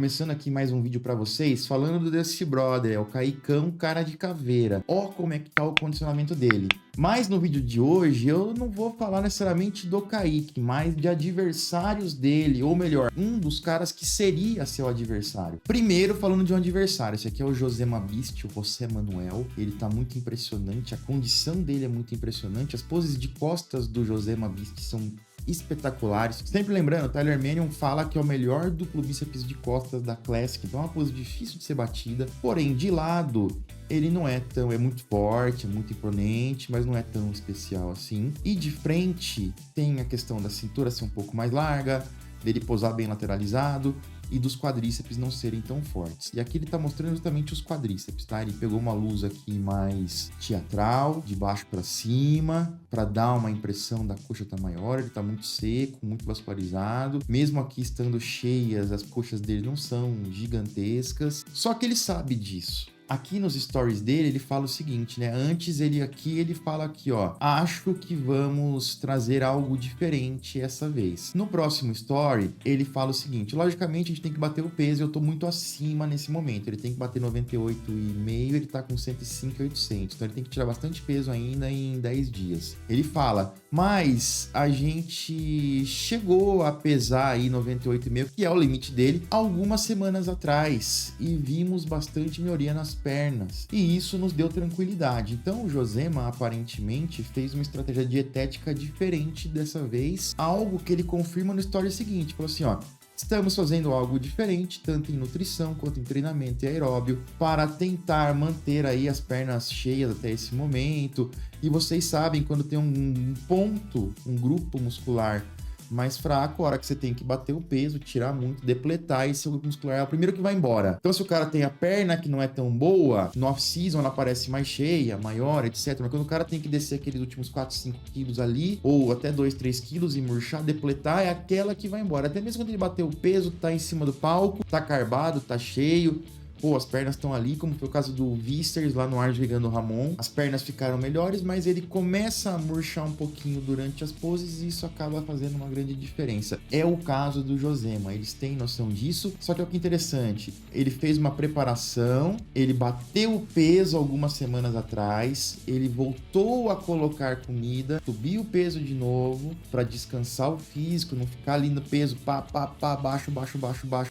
Começando aqui mais um vídeo pra vocês, falando desse brother, é o Caicão Cara de Caveira. Ó como é que tá o condicionamento dele. Mas no vídeo de hoje eu não vou falar necessariamente do Kaique, mas de adversários dele, ou melhor, um dos caras que seria seu adversário. Primeiro falando de um adversário, esse aqui é o Josema Beast, o José Manuel. Ele tá muito impressionante, a condição dele é muito impressionante, as poses de costas do Josema Beast são espetaculares. Sempre lembrando, o Tyler Manion fala que é o melhor duplo bíceps de costas da Classic, então é uma pose difícil de ser batida, porém de lado ele não é tão, é muito forte, é muito imponente, mas não é tão especial assim. E de frente tem a questão da cintura ser um pouco mais larga, dele posar bem lateralizado e dos quadríceps não serem tão fortes. E aqui ele tá mostrando justamente os quadríceps, tá? Ele pegou uma luz aqui mais teatral, de baixo para cima, para dar uma impressão da coxa tá maior, ele tá muito seco, muito vascularizado. Mesmo aqui estando cheias, as coxas dele não são gigantescas, só que ele sabe disso. Aqui nos stories dele, ele fala o seguinte, né? Antes ele fala aqui, ó. Acho que vamos trazer algo diferente essa vez. No próximo story, ele fala o seguinte. Logicamente, a gente tem que bater o peso. Eu tô muito acima nesse momento. Ele tem que bater 98,5. Ele tá com 105,800. Então, ele tem que tirar bastante peso ainda em 10 dias. Ele fala, mas a gente chegou a pesar aí 98,5, que é o limite dele, algumas semanas atrás. E vimos bastante melhoria nas pernas, e isso nos deu tranquilidade. Então o Josema aparentemente fez uma estratégia dietética diferente dessa vez, algo que ele confirma no story seguinte, falou assim, ó: estamos fazendo algo diferente, tanto em nutrição quanto em treinamento e aeróbio, para tentar manter aí as pernas cheias até esse momento. E vocês sabem, quando tem um ponto, um grupo muscular mais fraco, a hora que você tem que bater o peso, tirar muito, depletar, e seu grupo muscular é o primeiro que vai embora. Então, se o cara tem a perna que não é tão boa, no off-season ela parece mais cheia, maior, etc. Mas quando o cara tem que descer aqueles últimos 4, 5 quilos ali, ou até 2, 3 quilos e murchar, depletar, é aquela que vai embora. Até mesmo quando ele bater o peso, tá em cima do palco, tá carbado, tá cheio, pô, as pernas estão ali, como foi o caso do Visters lá no ar jogando o Ramon. As pernas ficaram melhores, mas ele começa a murchar um pouquinho durante as poses e isso acaba fazendo uma grande diferença. É o caso do Josema, eles têm noção disso, só que é o que é interessante, ele fez uma preparação, ele bateu o peso algumas semanas atrás, ele voltou a colocar comida, subiu o peso de novo para descansar o físico, não ficar ali no peso, baixo,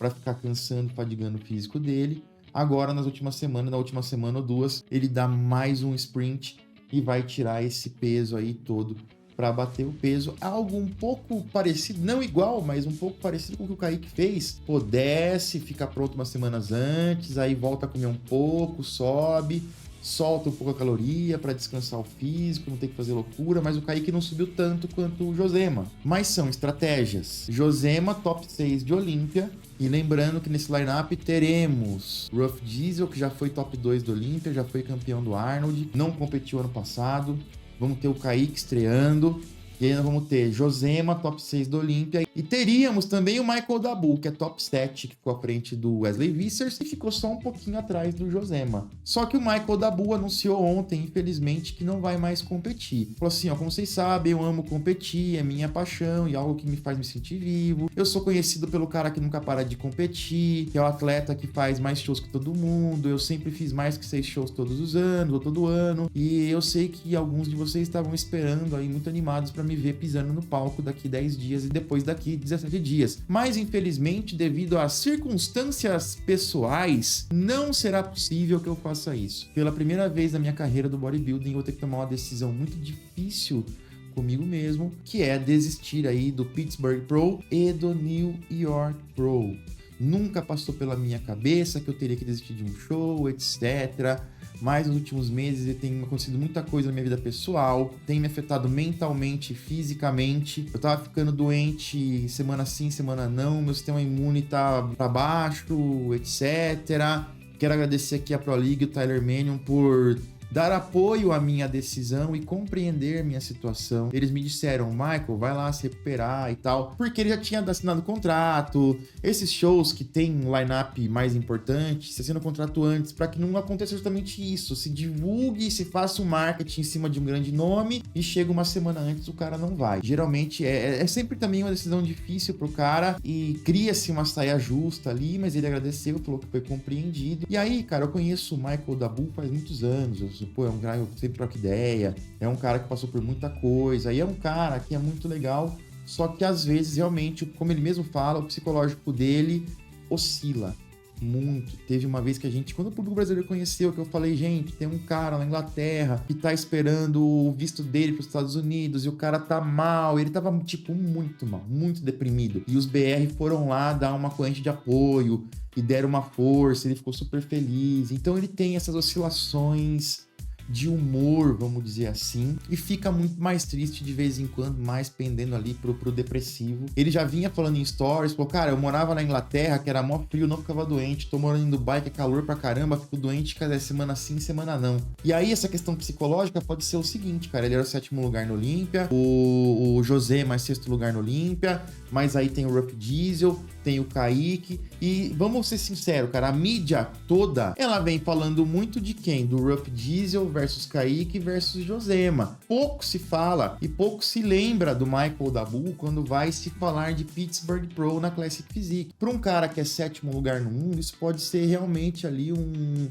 para ficar cansando, fadigando o físico dele. Agora, na última semana ou duas, ele dá mais um sprint e vai tirar esse peso aí todo para bater o peso. Algo um pouco parecido, não igual, mas um pouco parecido com o que o Kaique fez. Pô, desce, fica pronto umas semanas antes, aí volta a comer um pouco, sobe, solta um pouco a caloria para descansar o físico, não ter que fazer loucura, mas o Kaique não subiu tanto quanto o Josema. Mas são estratégias. Josema, top 6 de Olímpia. E lembrando que nesse lineup teremos Ruff Diesel, que já foi top 2 do Olímpia, já foi campeão do Arnold, não competiu ano passado. Vamos ter o Kaique estreando. E ainda vamos ter Josema, top 6 do Olímpia. E teríamos também o Michael Dabu, que é top 7, que ficou à frente do Wesley Vissers e ficou só um pouquinho atrás do Josema. Só que o Michael Dabu anunciou ontem, infelizmente, que não vai mais competir. Falou assim, ó, como vocês sabem, eu amo competir, é minha paixão e algo que me faz me sentir vivo. Eu sou conhecido pelo cara que nunca para de competir, que é o atleta que faz mais shows que todo mundo. Eu sempre fiz mais que 6 shows todos os anos, ou todo ano. E eu sei que alguns de vocês estavam esperando aí, muito animados para me ver pisando no palco daqui 10 dias e depois daqui 17 dias. Mas, infelizmente, devido às circunstâncias pessoais, não será possível que eu faça isso. Pela primeira vez na minha carreira do bodybuilding, eu vou ter que tomar uma decisão muito difícil comigo mesmo, que é desistir aí do Pittsburgh Pro e do New York Pro. Nunca passou pela minha cabeça que eu teria que desistir de um show, etc. Mas nos últimos meses tem acontecido muita coisa na minha vida pessoal, tem me afetado mentalmente, fisicamente. Eu tava ficando doente semana sim, semana não, meu sistema imune tá pra baixo, etc. Quero agradecer aqui a Pro League e o Tyler Manion por dar apoio à minha decisão e compreender minha situação. Eles me disseram, Michael, vai lá se recuperar e tal, porque ele já tinha assinado contrato, esses shows que tem um line-up mais importante, você assina o contrato antes, para que não aconteça justamente isso, se divulgue, se faça um marketing em cima de um grande nome e chega uma semana antes o cara não vai. Geralmente é sempre também uma decisão difícil pro cara e cria-se uma saia justa ali, mas ele agradeceu, falou que foi compreendido. E aí, cara, eu conheço o Michael Dabu faz muitos anos, é um cara que eu sempre troco ideia, é um cara que passou por muita coisa, e é um cara que é muito legal, só que às vezes realmente, como ele mesmo fala, o psicológico dele oscila muito. Teve uma vez que a gente, quando o público brasileiro conheceu, que eu falei, gente, tem um cara na Inglaterra que tá esperando o visto dele pros Estados Unidos e o cara tá mal, ele tava tipo muito mal, muito deprimido, e os BR foram lá dar uma corrente de apoio e deram uma força, ele ficou super feliz. Então ele tem essas oscilações de humor, vamos dizer assim, e fica muito mais triste de vez em quando, mais pendendo ali pro depressivo. Ele já vinha falando em stories, falou, cara, eu morava na Inglaterra, que era mó frio, não ficava doente, tô morando em Dubai, que é calor pra caramba, fico doente cada semana sim, semana não. E aí essa questão psicológica pode ser o seguinte, cara, ele era o 7º lugar no Olímpia, o José mais 6º lugar no Olímpia, mas aí tem o Rough Diesel, tem o Kaique, e vamos ser sinceros, cara, a mídia toda, ela vem falando muito de quem? Do Rough Diesel versus Kaique versus Josema. Pouco se fala e pouco se lembra do Michael Dabu quando vai se falar de Pittsburgh Pro na Classic Physique. Para um cara que é 7º lugar no mundo, isso pode ser realmente ali um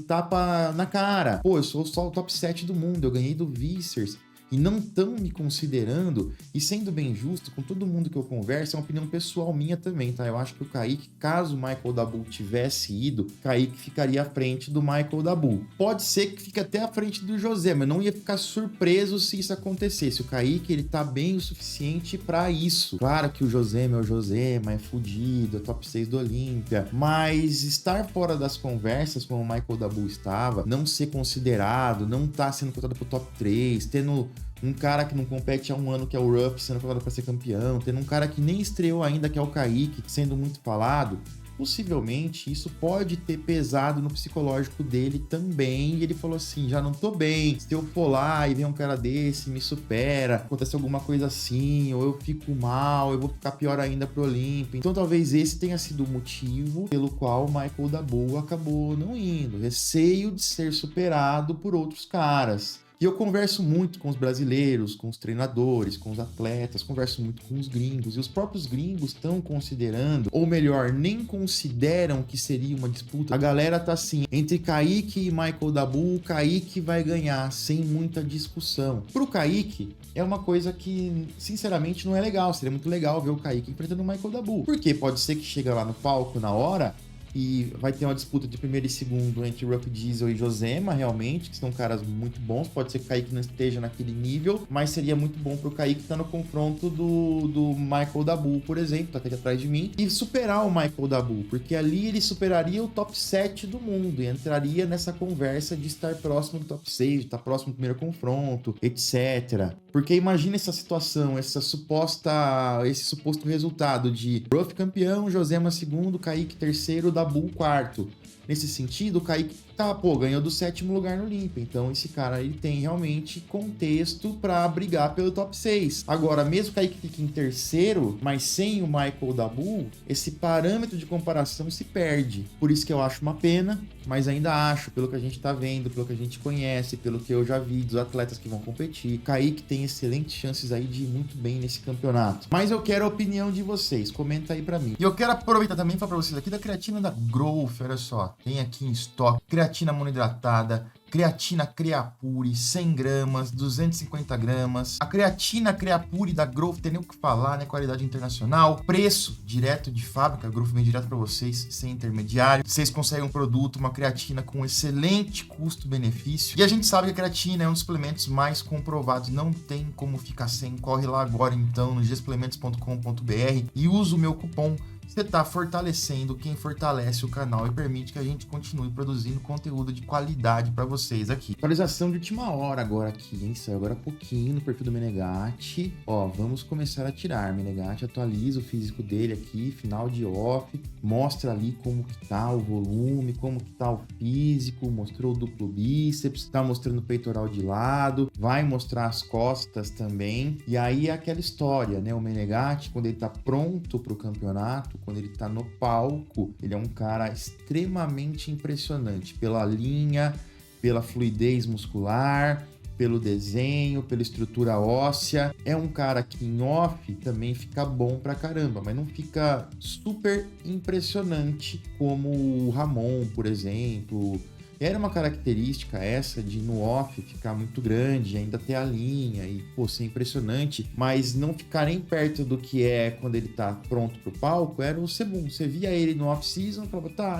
tapa na cara. Pô, eu sou só o top 7 do mundo, eu ganhei do Vicers. E não estão me considerando, e sendo bem justo, com todo mundo que eu converso, é uma opinião pessoal minha também, tá? Eu acho que o Kaique, caso o Michael Dabu tivesse ido, Kaique ficaria à frente do Michael Dabu. Pode ser que fique até à frente do José, mas não ia ficar surpreso se isso acontecesse. O Kaique, ele tá bem o suficiente pra isso. Claro que o José é o José, mas é fudido, é top 6 do Olímpia, mas estar fora das conversas, como o Michael Dabu estava, não ser considerado, não tá sendo cotado pro top 3, tendo um cara que não compete há um ano, que é o Ruff, sendo falado para ser campeão, tendo um cara que nem estreou ainda, que é o Kaique, sendo muito falado, possivelmente isso pode ter pesado no psicológico dele também. E ele falou assim, já não tô bem, se eu for lá e ver um cara desse, me supera, acontece alguma coisa assim, ou eu fico mal, eu vou ficar pior ainda pro Olímpia. Então talvez esse tenha sido o motivo pelo qual o Michael Dabu acabou não indo, receio de ser superado por outros caras. E eu converso muito com os brasileiros, com os treinadores, com os atletas, converso muito com os gringos, e os próprios gringos estão considerando, ou melhor, nem consideram que seria uma disputa. A galera tá assim, entre Kaique e Michael Dabu, o Kaique vai ganhar, sem muita discussão. Pro Kaique, é uma coisa que, sinceramente, não é legal. Seria muito legal ver o Kaique enfrentando o Michael Dabu. Porque pode ser que chega lá no palco na hora e vai ter uma disputa de primeiro e segundo entre Rough Diesel e Josema, realmente, que são caras muito bons. Pode ser que o Kaique não esteja naquele nível, mas seria muito bom pro Kaique estar no confronto do Michael Dabu, por exemplo, tá aqui atrás de mim, e superar o Michael Dabu, porque ali ele superaria o top 7 do mundo e entraria nessa conversa de estar próximo do top 6, de estar próximo do primeiro confronto, etc. Porque imagina essa situação, esse suposto resultado de Rough campeão, Josema segundo, Kaique terceiro, Dabu quarto. Nesse sentido, o Kaique ganhou do 7º lugar no Olímpia. Então esse cara, ele tem realmente contexto pra brigar pelo top 6. Agora, mesmo o Kaique fique em terceiro, mas sem o Michael Dabu, esse parâmetro de comparação se perde. Por isso que eu acho uma pena, mas ainda acho, pelo que a gente tá vendo, pelo que a gente conhece, pelo que eu já vi dos atletas que vão competir, Kaique tem excelentes chances aí de ir muito bem nesse campeonato. Mas eu quero a opinião de vocês, comenta aí pra mim. E eu quero aproveitar também e falar pra vocês aqui da creatina da Growth, olha só, tem aqui em estoque, creatina monoidratada, creatina Creapure, 100 gramas, 250 gramas. A creatina Creapure da Growth, tem nem o que falar, né? Qualidade internacional. Preço direto de fábrica, a Growth vem direto para vocês, sem intermediário. Vocês conseguem um produto, uma creatina com excelente custo-benefício. E a gente sabe que a creatina é um dos suplementos mais comprovados, não tem como ficar sem. Corre lá agora então no gsplementos.com.br e usa o meu cupom você está fortalecendo quem fortalece o canal e permite que a gente continue produzindo conteúdo de qualidade para vocês aqui. Atualização de última hora agora aqui, hein? Saiu agora há pouquinho no perfil do Menegatti. Ó, vamos começar a tirar. Menegatti atualiza o físico dele aqui, final de off, mostra ali como que tá o volume, como que tá o físico, mostrou o duplo bíceps, tá mostrando o peitoral de lado, vai mostrar as costas também. E aí é aquela história, né? O Menegatti, quando ele tá pronto pro campeonato, quando ele tá no palco, ele é um cara extremamente impressionante pela linha, pela fluidez muscular, pelo desenho, pela estrutura óssea. É um cara que em off também fica bom pra caramba, mas não fica super impressionante como o Ramon, por exemplo. Era uma característica essa de no off ficar muito grande, ainda ter a linha e, pô, ser impressionante, mas não ficar nem perto do que é quando ele tá pronto pro palco, era o Sebum. Você via ele no off-season e falava, tá,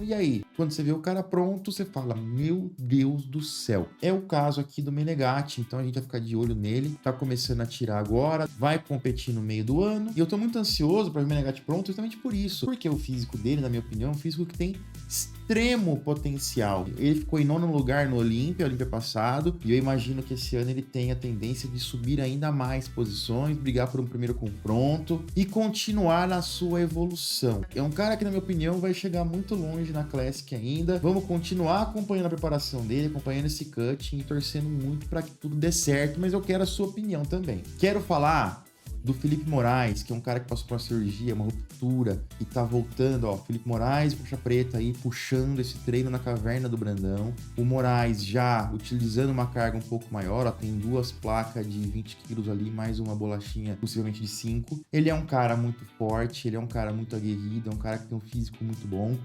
e aí? Quando você vê o cara pronto, você fala, meu Deus do céu. É o caso aqui do Menegatti, então a gente vai ficar de olho nele, tá começando a tirar agora, vai competir no meio do ano, e eu tô muito ansioso para ver o Menegatti pronto justamente por isso, porque o físico dele, na minha opinião, é um físico que tem extremo potencial. Ele ficou em 9º lugar no Olímpia passado, e eu imagino que esse ano ele tenha a tendência de subir ainda mais posições, brigar por um primeiro confronto e continuar na sua evolução. É um cara que, na minha opinião, vai chegar muito longe na Classic ainda. Vamos continuar acompanhando a preparação dele, acompanhando esse cutting e torcendo muito para que tudo dê certo, mas eu quero a sua opinião também. Quero falar do Felipe Moraes, que é um cara que passou por uma cirurgia, uma ruptura, e tá voltando, ó, Felipe Moraes, faixa preta aí, puxando esse treino na caverna do Brandão. O Moraes já utilizando uma carga um pouco maior, ó, tem 2 placas de 20 quilos ali, mais uma bolachinha, possivelmente de 5. Ele é um cara muito forte, ele é um cara muito aguerrido, é um cara que tem um físico muito bom,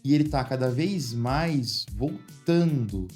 e ele tá cada vez mais voltando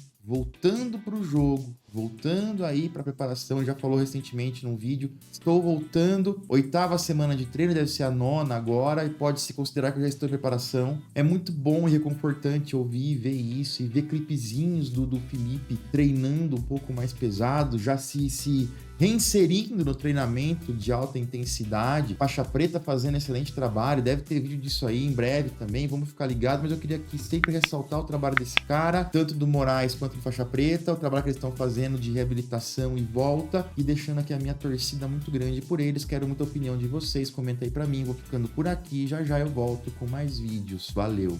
pro jogo, voltando aí para preparação. Ele já falou recentemente num vídeo, estou voltando, 8ª semana de treino, deve ser a 9ª agora, e pode-se considerar que eu já estou em preparação. É muito bom e reconfortante ouvir e ver isso, e ver clipezinhos do Felipe treinando um pouco mais pesado, já se reinserindo no treinamento de alta intensidade, faixa preta fazendo excelente trabalho, deve ter vídeo disso aí em breve também, vamos ficar ligados, mas eu queria aqui sempre ressaltar o trabalho desse cara, tanto do Moraes quanto do faixa preta, o trabalho que eles estão fazendo de reabilitação e volta, e deixando aqui a minha torcida muito grande por eles. Quero muita opinião de vocês, comenta aí pra mim, vou ficando por aqui, já já eu volto com mais vídeos, valeu!